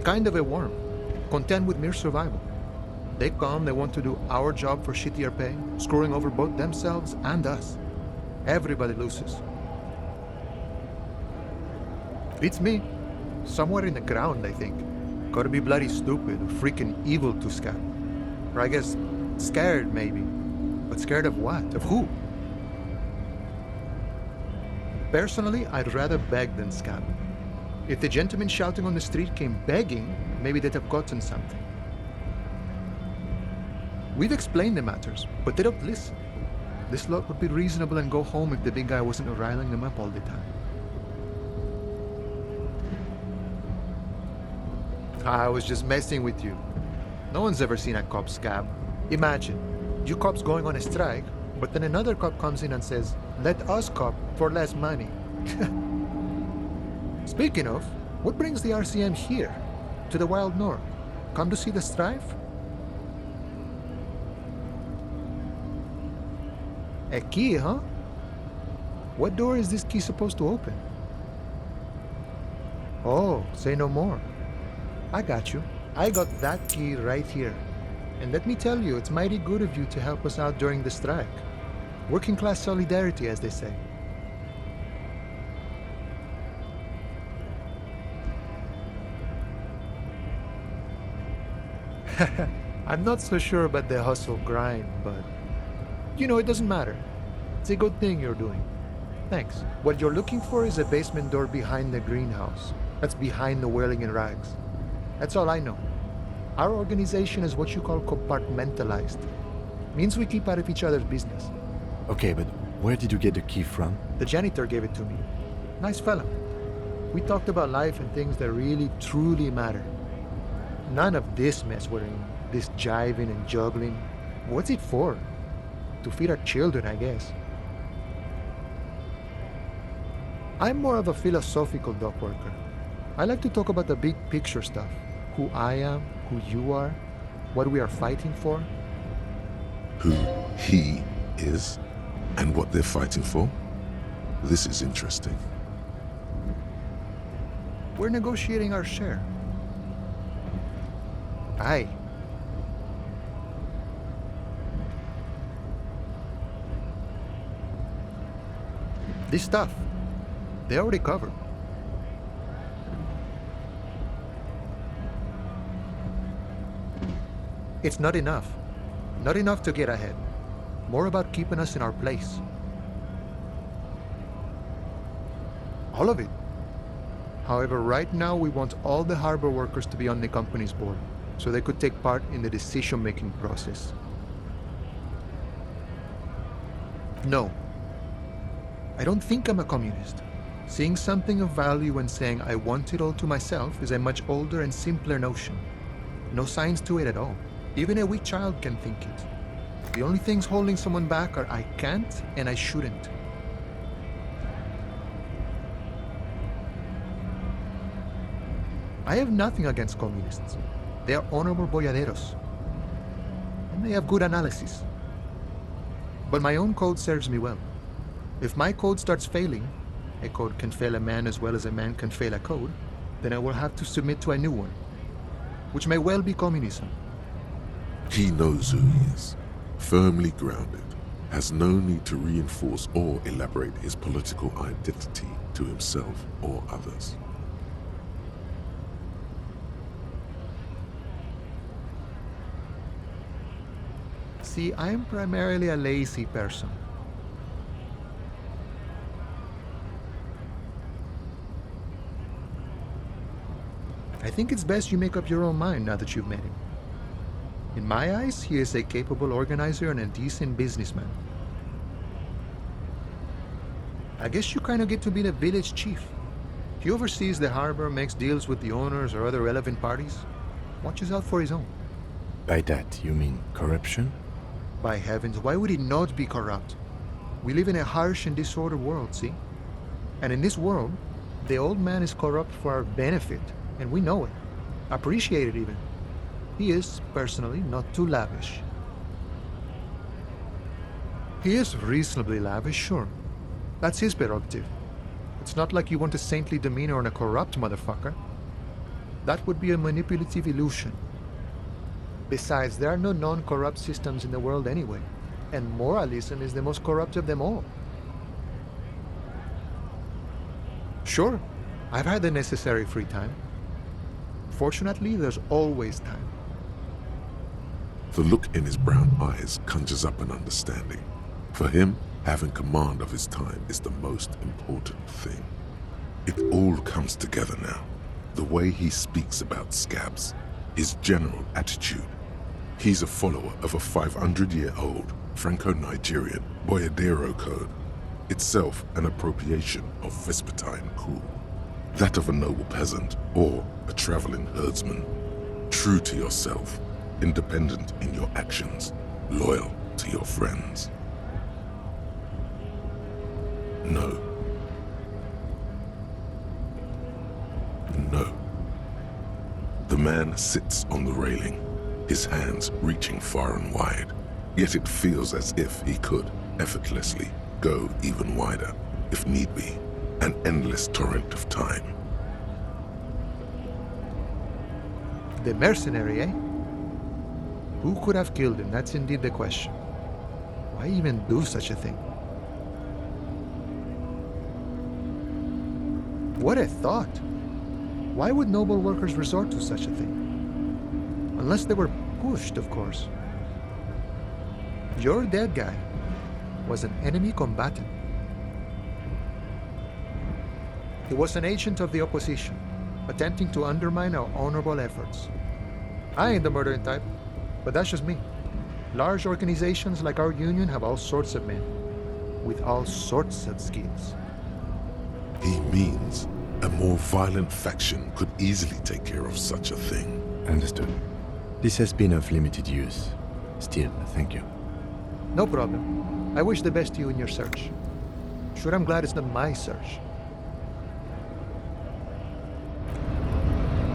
kind of a worm, content with mere survival. They come, they want to do our job for shittier pay, screwing over both themselves and us. Everybody loses. Beats me. Somewhere in the ground, I think. Gotta be bloody stupid or freaking evil to scab. Or I guess, scared maybe. But scared of what? Of who? Personally, I'd rather beg than scab. If the gentleman shouting on the street came begging, maybe they'd have gotten something. We've explained the matters, but they don't listen. This lot would be reasonable and go home if the big guy wasn't riling them up all the time. I was just messing with you. No one's ever seen a cop scab. Imagine, you cops going on a strike, but then another cop comes in and says, "Let us cop for less money." Speaking of, what brings the RCM here? To the wild north? Come to see the strife? A key, huh? What door is this key supposed to open? Oh, say no more. I got you. I got that key right here. And let me tell you, it's mighty good of you to help us out during the strike. Working class solidarity, as they say. I'm not so sure about the hustle grind, but it doesn't matter. It's a good thing you're doing. Thanks. What you're looking for is a basement door behind the greenhouse. That's behind the whirling in rags. That's all I know. Our organization is what you call compartmentalized. Means we keep out of each other's business. Okay, but where did you get the key from? The janitor gave it to me. Nice fella. We talked about life and things that really, truly matter. None of this mess we're in. This jiving and juggling. What's it for? To feed our children, I guess. I'm more of a philosophical dock worker. I like to talk about the big picture stuff. Who I am, who you are, what we are fighting for. Who he is, and what they're fighting for? This is interesting. We're negotiating our share. Aye. This stuff, they already covered. It's not enough. Not enough to get ahead. More about keeping us in our place. All of it. However, right now we want all the harbor workers to be on the company's board, so they could take part in the decision-making process. No. I don't think I'm a communist. Seeing something of value and saying I want it all to myself is a much older and simpler notion. No science to it at all. Even a weak child can think it. The only things holding someone back are I can't and I shouldn't. I have nothing against communists. They are honorable boyaderos. And they have good analysis. But my own code serves me well. If my code starts failing, a code can fail a man as well as a man can fail a code, then I will have to submit to a new one, which may well be communism. He knows who he is, firmly grounded, has no need to reinforce or elaborate his political identity to himself or others. See, I am primarily a lazy person. I think it's best you make up your own mind now that you've met him. In my eyes, he is a capable organizer and a decent businessman. I guess you kind of get to be the village chief. He oversees the harbor, makes deals with the owners or other relevant parties, watches out for his own. By that, you mean corruption? By heavens, why would he not be corrupt? We live in a harsh and disordered world, see? And in this world, the old man is corrupt for our benefit, and we know it. Appreciate it even. He is, personally, not too lavish. He is reasonably lavish, sure. That's his prerogative. It's not like you want a saintly demeanor on a corrupt motherfucker. That would be a manipulative illusion. Besides, there are no non-corrupt systems in the world anyway, and moralism is the most corrupt of them all. Sure, I've had the necessary free time. Fortunately, there's always time. The look in his brown eyes conjures up an understanding. For him, having command of his time is the most important thing. It all comes together now. The way he speaks about scabs, his general attitude. He's a follower of a 500-year-old Franco-Nigerian Boyadero code, itself an appropriation of Vespertine cool. That of a noble peasant or a traveling herdsman. True to yourself, independent in your actions, loyal to your friends. No. No. The man sits on the railing, his hands reaching far and wide, yet it feels as if he could, effortlessly, go even wider, if need be, an endless torrent of time. The mercenary, eh? Who could have killed him? That's indeed the question. Why even do such a thing? What a thought! Why would noble workers resort to such a thing? Unless they were pushed, of course. Your dead guy was an enemy combatant. He was an agent of the opposition, attempting to undermine our honorable efforts. I ain't the murdering type, but that's just me. Large organizations like our union have all sorts of men, with all sorts of skills. He means a more violent faction could easily take care of such a thing. Understood. This has been of limited use. Still, thank you. No problem. I wish the best to you in your search. Sure, I'm glad it's not my search.